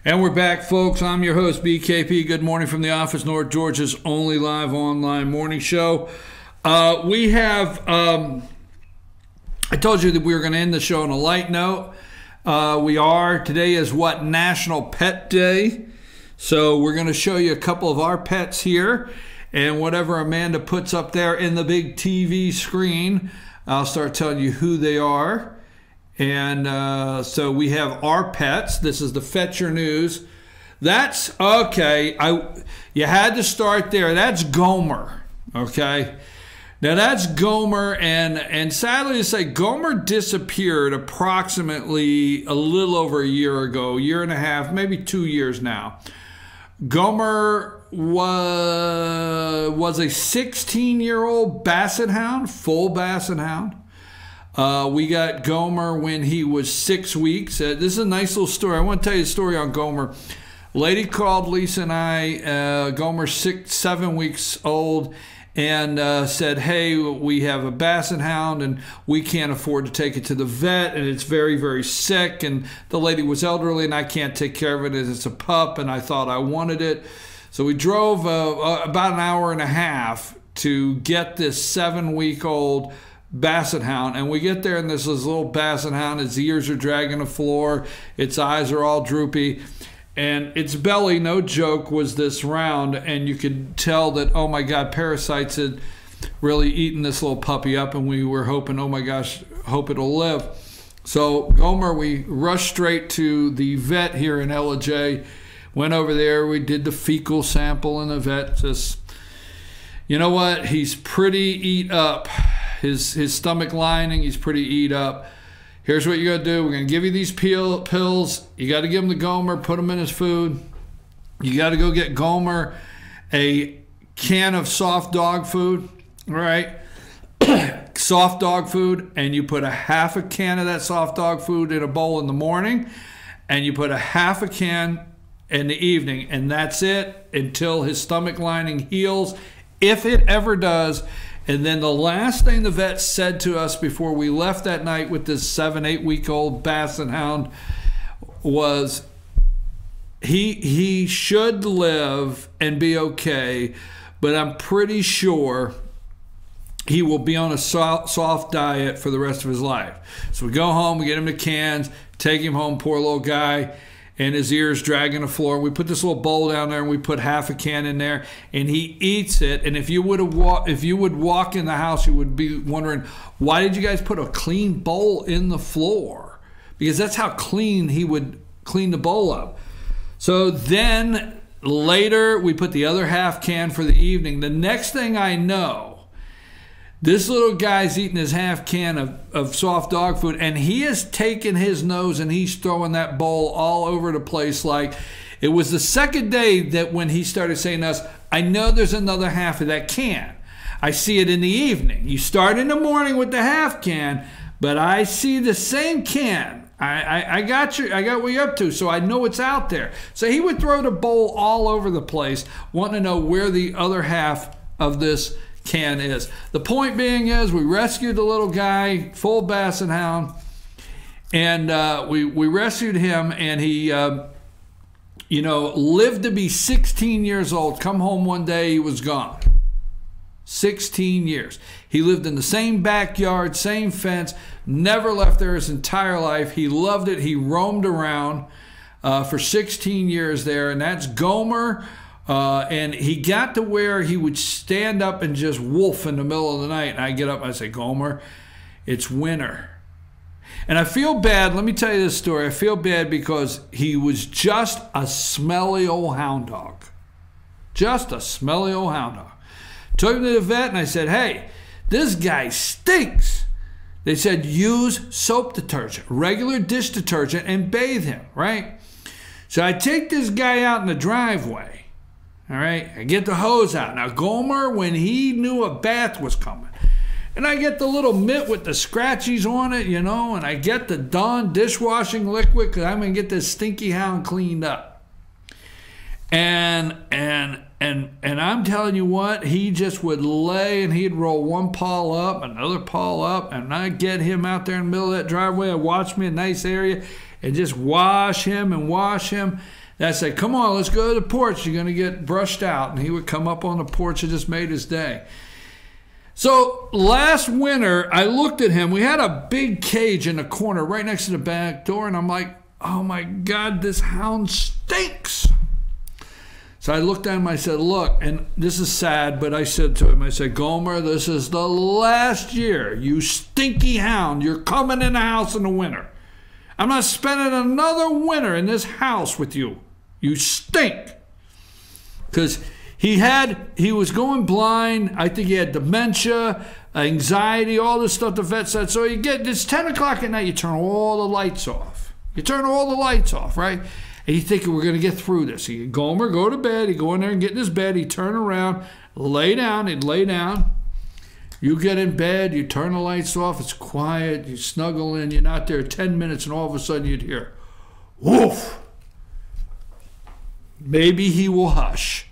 And we're back, folks. I'm your host, BKP. Good morning from the office, North Georgia's only live online morning show. We have, I told you that we were going to end the show on a light note. We are. Today is what? National Pet Day. So we're going to show you a couple of our pets here. And whatever Amanda puts up there in the big TV screen, I'll start telling you who they are. And so we have our pets. This is the Fetcher News. That's, okay, you had to start there. That's Gomer, okay? Now that's Gomer, and sadly to say, Gomer disappeared approximately a little over a year ago, year and a half, maybe 2 years now. Gomer was a 16-year-old basset hound, full basset hound. We got Gomer when he was 6 weeks. This is a nice little story. I want to tell you a story on Gomer. Lady called Lisa and I, Gomer's 7 weeks old, and said, hey, we have a basset hound and we can't afford to take it to the vet, and it's very, very sick, and the lady was elderly and I can't take care of it as it's a pup, and I thought I wanted it. So we drove about an hour and a half to get this 7-week-old basset hound, and we get there and there's this little basset hound. Its ears are dragging the floor, its eyes are all droopy, and its belly, no joke, was this round, and you could tell that, oh my God, parasites had really eaten this little puppy up, and we were hoping, oh my gosh, hope it'll live. So Gomer, we rushed straight to the vet here in LJ, went over there, we did the fecal sample, and the vet says, you know what, he's pretty eat up. His stomach lining, he's pretty eat up. Here's what you're going to do. We're going to give you these pills. You got to give him the Gomer, put him in his food. You got to go get Gomer a can of soft dog food, all right? Soft dog food, and you put a half a can of that soft dog food in a bowl in the morning, and you put a half a can in the evening, and that's it until his stomach lining heals, if it ever does. And then the last thing the vet said to us before we left that night with this 7-8-week-old basset hound was he should live and be okay, but I'm pretty sure he will be on a soft diet for the rest of his life. So we go home, we get him the cans, take him home, poor little guy, and his ears dragging the floor. We put this little bowl down there and we put half a can in there, and he eats it. And if you would walk in the house, you would be wondering, why did you guys put a clean bowl in the floor? Because that's how clean he would clean the bowl up. So then later we put the other half can for the evening. The next thing I know, this little guy's eating his half can of soft dog food, and he has taken his nose and he's throwing that bowl all over the place. Like, it was the second day that when he started saying to us, I know there's another half of that can. I see it in the evening. You start in the morning with the half can, but I see the same can. I got you. I got what you're up to, so I know it's out there. So he would throw the bowl all over the place, wanting to know where the other half of this can is. The point being is, we rescued the little guy, full basset hound, and we rescued him, and he lived to be 16 years old. Come home one day, he was gone. 16 years. He lived in the same backyard, same fence, never left there his entire life. He loved it. He roamed around for 16 years there, and that's Gomer. And he got to where he would stand up and just wolf in the middle of the night. And I get up and I say, Gomer, it's winter. And I feel bad. Let me tell you this story. I feel bad because he was just a smelly old hound dog. Just a smelly old hound dog. Took him to the vet and I said, hey, this guy stinks. They said, use soap detergent, regular dish detergent, and bathe him, right? So I take this guy out in the driveway. All right, I get the hose out. Now, Gomer, when he knew a bath was coming, and I get the little mitt with the scratchies on it, and I get the Dawn dishwashing liquid because I'm going to get this stinky hound cleaned up. And I'm telling you what, he just would lay and he'd roll one paw up, another paw up, and I'd get him out there in the middle of that driveway. I'd watch me a nice area and just wash him and wash him. I'd say, come on, let's go to the porch. You're going to get brushed out. And he would come up on the porch and just made his day. So last winter, I looked at him. We had a big cage in the corner right next to the back door. And I'm like, oh, my God, this hound stinks. So I looked at him, I said, look, and this is sad, but I said to him, I said, Gomer, this is the last year. You stinky hound. You're coming in the house in the winter. I'm not spending another winter in this house with you. You stink. Because he was going blind. I think he had dementia, anxiety, all this stuff the vet said. So it's 10 o'clock at night, you turn all the lights off. You turn all the lights off, right? And you think we're going to get through this. He'd Gomer, go to bed. He'd go in there and get in his bed. He'd turn around, lay down. He'd lay down. You get in bed. You turn the lights off. It's quiet. You snuggle in. You're not there 10 minutes, and all of a sudden you'd hear, woof. Maybe he will hush.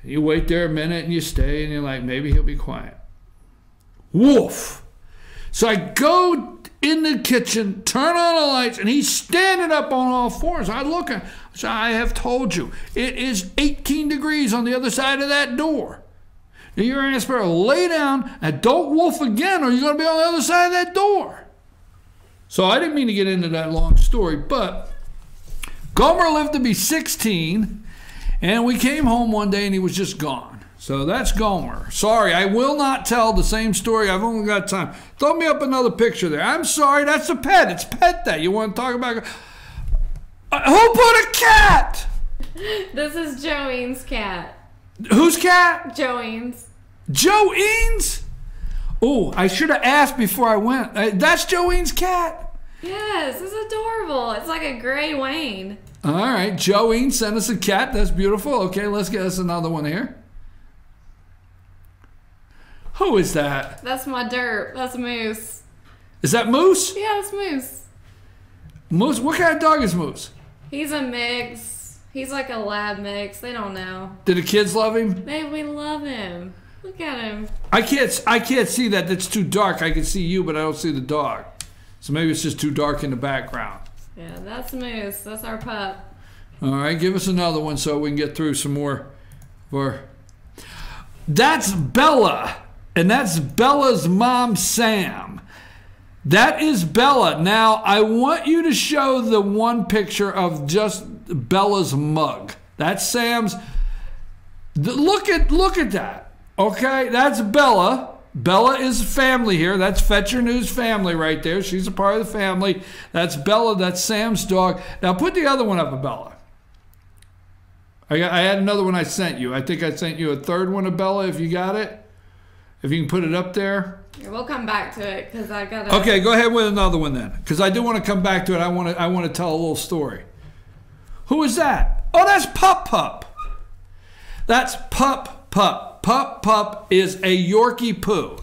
You wait there a minute, and you stay, and you're like, maybe he'll be quiet. Woof. So I go in the kitchen, turn on the lights, and he's standing up on all fours. I look at him. So I have told you, it is 18 degrees on the other side of that door. Now you're going to lay down and don't wolf again, or you're going to be on the other side of that door. So I didn't mean to get into that long story, but Gomer lived to be 16, and we came home one day and he was just gone. So that's Gomer. Sorry, I will not tell the same story. I've only got time. Throw me up another picture there. I'm sorry, that's a pet. It's Pet Day. You want to talk about... who put a cat? This is Joeen's cat. Whose cat? Joeen's. Joeen's? Oh, I should have asked before I went. That's Joeen's cat? Yes, it's adorable. It's like a gray Wayne. All right, Joeen sent us a cat. That's beautiful. Okay, let's get us another one here. Who is that? That's my derp. That's Moose. Is that Moose? Yeah, that's Moose. Moose? What kind of dog is Moose? He's a mix. He's like a lab mix. They don't know. Do the kids love him? We love him. Look at him. I can't see that. That's too dark. I can see you, but I don't see the dog. So maybe it's just too dark in the background. Yeah, that's Moose. That's our pup. All right, give us another one so we can get through some more. That's Bella. And that's Bella's mom, Sam. That is Bella. Now, I want you to show the one picture of just Bella's mug. That's Sam's. Look at that. Okay, that's Bella. Bella is family here. That's Fetcher News family right there. She's a part of the family. That's Bella. That's Sam's dog. Now, put the other one up of Bella. I had another one I sent you. I think I sent you a third one of Bella, if you got it. If you can put it up there. Yeah, we'll come back to it because I got to... Okay, go ahead with another one then. Because I do want to come back to it. I want to tell a little story. Who is that? Oh, that's Pup Pup. That's Pup Pup. Pup Pup is a Yorkie poo.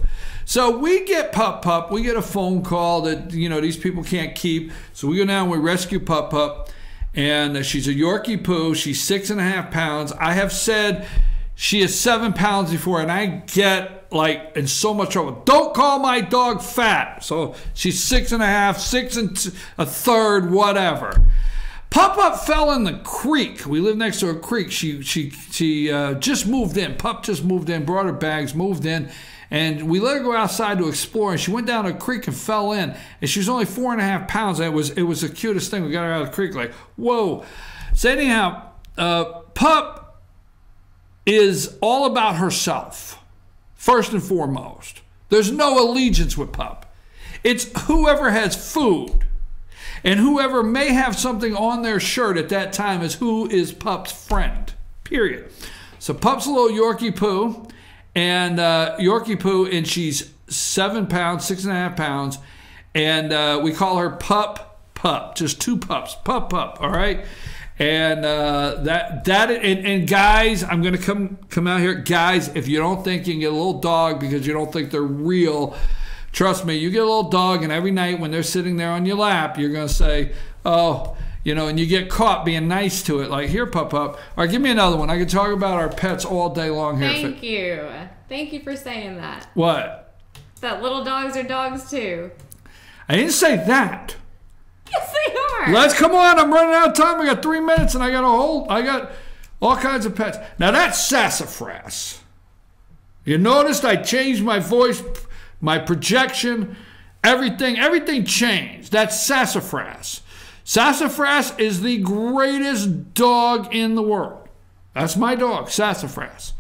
So we get Pup Pup. We get a phone call that, these people can't keep. So we go down and we rescue Pup Pup. And she's a Yorkie poo. She's 6.5 pounds. I have said she is 7 pounds before, and I get in so much trouble. Don't call my dog fat. So she's 6.5, 6 1/3, whatever. Pup Pup fell in the creek. We live next to a creek. She just moved in. Pup just moved in, brought her bags, moved in, and we let her go outside to explore. And she went down a creek and fell in. And she was only 4.5 pounds. And it was the cutest thing. We got her out of the creek like, whoa. So anyhow, Pup is all about herself. First and foremost, there's no allegiance with Pup. It's whoever has food and whoever may have something on their shirt at that time is who is Pup's friend, period. So Pup's a little Yorkie poo, and she's 7 pounds, 6.5 pounds, and we call her Pup Pup, just two pups, Pup Pup, all right? And and guys, I'm gonna come out here, guys. If you don't think you can get a little dog because you don't think they're real, trust me, you get a little dog, and every night when they're sitting there on your lap, you're gonna say, oh, and you get caught being nice to it, like here, Pup Pup. All right, give me another one. I can talk about our pets all day long here. Thank you for saying that. What? That little dogs are dogs too. I didn't say that. Yes, they Let's come on. I'm running out of time. We got 3 minutes, and I got all kinds of pets. Now that's sassafras. You noticed I changed my voice, my projection, everything. Everything changed. That's sassafras. Sassafras is the greatest dog in the world. That's my dog, Sassafras.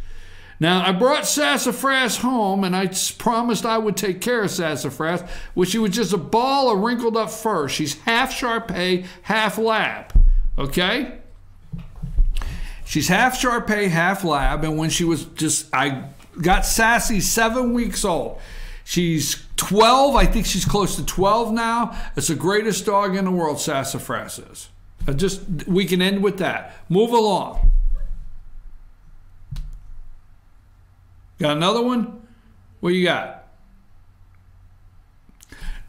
Now, I brought Sassafras home, and I promised I would take care of Sassafras, which she was just a ball of wrinkled up fur. She's half Shar-Pei, half Lab, okay? She's half Shar-Pei, half Lab, and when she was I got Sassy 7 weeks old. She's 12. I think she's close to 12 now. It's the greatest dog in the world, Sassafras is. We can end with that. Move along. Got another one? What you got?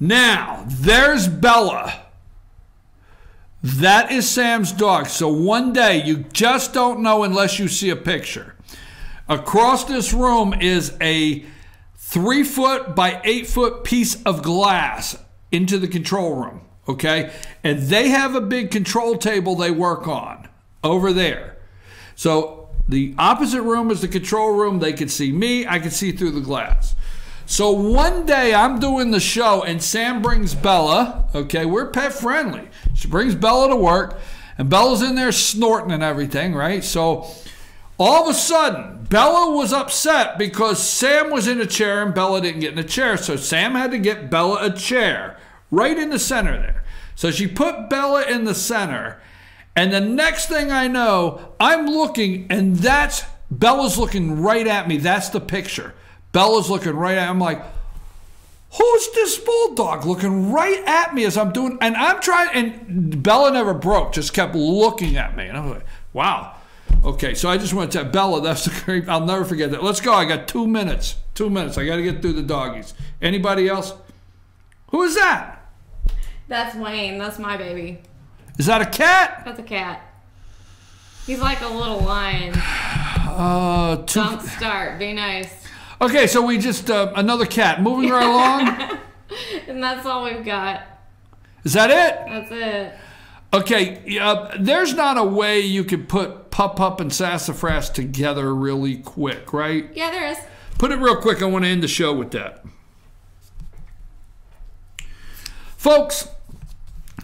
Now, there's Bella. That is Sam's dog. So one day, you just don't know unless you see a picture. Across this room is a 3-foot by 8-foot piece of glass into the control room, okay? And they have a big control table they work on over there. So the opposite room is the control room. They can see me. I can see through the glass. So one day I'm doing the show and Sam brings Bella. Okay, we're pet friendly. She brings Bella to work and Bella's in there snorting and everything, right? So all of a sudden, Bella was upset because Sam was in a chair and Bella didn't get in a chair. So Sam had to get Bella a chair right in the center there. So she put Bella in the center. And the next thing I know, I'm looking, and that's Bella's looking right at me. That's the picture. Bella's looking right at me. I'm like, who's this bulldog looking right at me as I'm doing? And I'm trying, and Bella never broke, just kept looking at me. And I was like, wow. Okay, so I just want to tell Bella, that's the great, I'll never forget that. Let's go. I got 2 minutes. 2 minutes. I got to get through the doggies. Anybody else? Who is that? That's Wayne. That's my baby. Is that a cat? That's a cat. He's like a little lion. Don't start. Be nice. Okay, so we just, another cat. Moving right along. And that's all we've got. Is that it? That's it. Okay, there's not a way you could put Pup and Sassafras together really quick, right? Yeah, there is. Put it real quick. I want to end the show with that. Folks,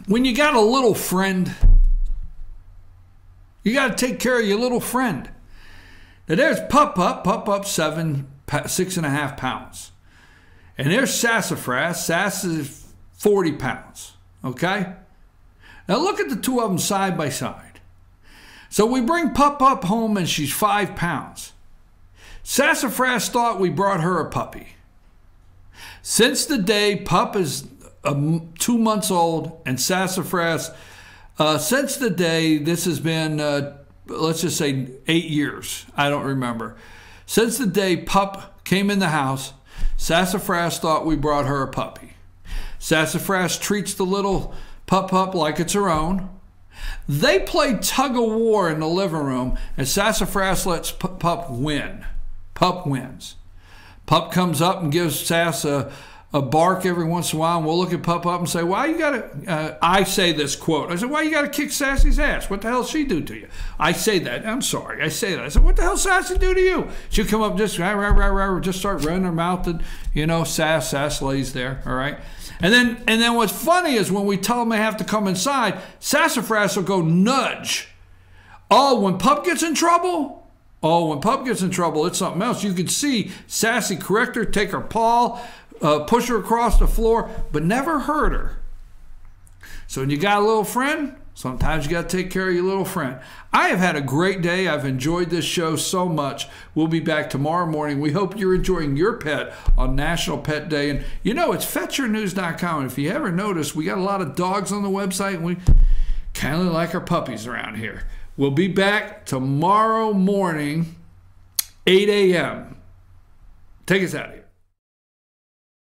when you got a little friend, you got to take care of your little friend. Now there's Pup, 6.5 pounds. And there's Sassafras. Sass is 40 pounds. Okay? Now look at the two of them side by side. So we bring Pup home and she's 5 pounds. Sassafras thought we brought her a puppy. Since the day Pup is 2 months old and Sassafras, since the day, this has been, let's just say 8 years. I don't remember. Since the day Pup came in the house, Sassafras thought we brought her a puppy. Sassafras treats the little Pup like it's her own. They play tug of war in the living room, and Sassafras lets Pup win. Pup wins. Pup comes up and gives Sass a bark every once in a while, and we'll look at Pup and say, why you gotta, I say this quote, I said, why you gotta kick Sassy's ass? What the hell she do to you? I say that, I'm sorry, I say that. I said, what the hell Sassy do to you? She'll come up, just start running her mouth, and, you know, Sass lays there, all right? And then what's funny is when we tell them they have to come inside, Sassafras will go nudge. Oh, when Pup gets in trouble? Oh, when Pup gets in trouble, it's something else. You can see Sassy correct her, take her paw, push her across the floor, but never hurt her. So when you got a little friend, sometimes you got to take care of your little friend. I have had a great day. I've enjoyed this show so much. We'll be back tomorrow morning. We hope you're enjoying your pet on National Pet Day. And you know, it's fetchyournews.com. And if you ever notice, we got a lot of dogs on the website, and we kind of like our puppies around here. We'll be back tomorrow morning, 8 a.m. Take us out of here.